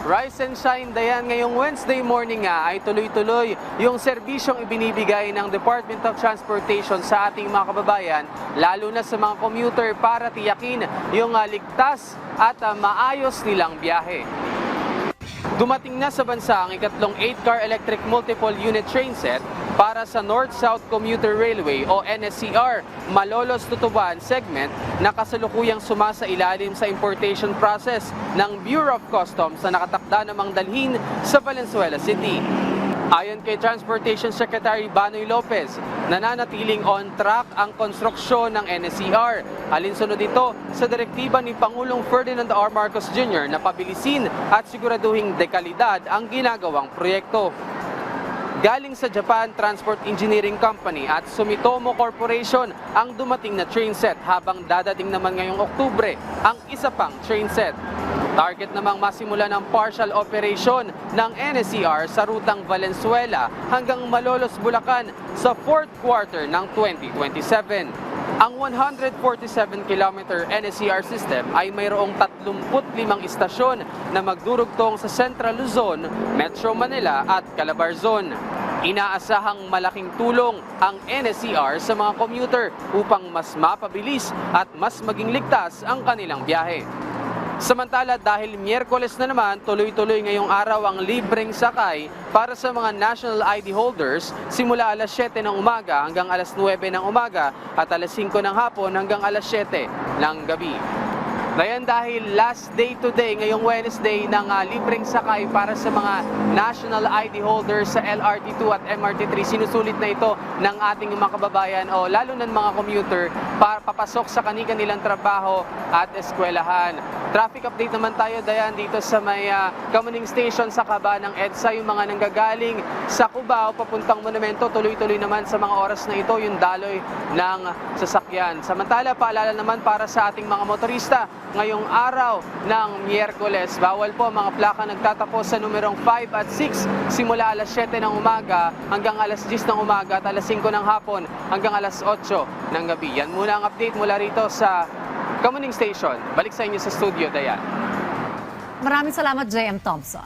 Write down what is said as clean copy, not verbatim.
Rise and shine, Dayan, ngayong Wednesday morning nga ay tuloy-tuloy yung serbisyong ibinibigay ng Department of Transportation sa ating mga kababayan, lalo na sa mga commuter para tiyakin yung ligtas at maayos nilang biyahe. Dumating na sa bansa ang ikatlong 8-car electric multiple unit train set para sa North-South Commuter Railway o NSCR Malolos-Tutuban segment na kasalukuyang sumasailalim sa importation process ng Bureau of Customs na nakatakda namang dalhin sa Valenzuela City. Ayon kay Transportation Secretary Banoy Lopez, nananatiling on track ang konstruksyon ng NSCR. Alinsunod ito sa direktiba ni Pangulong Ferdinand R. Marcos Jr. na pabilisin at siguraduhing dekalidad ang ginagawang proyekto. Galing sa Japan Transport Engineering Company at Sumitomo Corporation ang dumating na train set, habang dadating naman ngayong Oktubre ang isa pang train set. Target namang masimula ng partial operation ng NSCR sa rutang Valenzuela hanggang Malolos, Bulacan sa 4th quarter ng 2027. Ang 147-kilometer NSCR system ay mayroong 35 istasyon na magdurugtong sa Central Luzon, Metro Manila at Calabarzon. Inaasahang malaking tulong ang NSCR sa mga commuter upang mas mapabilis at mas maging ligtas ang kanilang biyahe. Samantala, dahil Miyerkules na naman, tuloy-tuloy ngayong araw ang libreng sakay para sa mga national ID holders simula alas 7 ng umaga hanggang alas 9 ng umaga at alas 5 ng hapon hanggang alas 7 ng gabi. Dayan, dahil last day today, ngayong Wednesday, ng libreng sakay para sa mga national ID holders sa LRT2 at MRT3, sinusulit na ito ng ating mga kababayan o lalo ng mga commuter para papasok sa kanilang trabaho at eskwelahan. Traffic update naman tayo, Dayan, dito sa may Kamuning Station sa kaba ng EDSA. Yung mga nanggagaling sa Cubao papuntang Monumento, tuloy-tuloy naman sa mga oras na ito yung daloy ng sasakyan. Samantala, paalala naman para sa ating mga motorista, ngayong araw ng Miyerkules, bawal po mga plaka nagtatapos sa numerong 5 at 6 simula alas 7 ng umaga hanggang alas 10 ng umaga at alas 5 ng hapon hanggang alas 8 ng gabi. Yan muna ang update mula rito sa Kamuning Station. Balik sa inyo sa studio, Dayan. Maraming salamat, J.M. Thompson.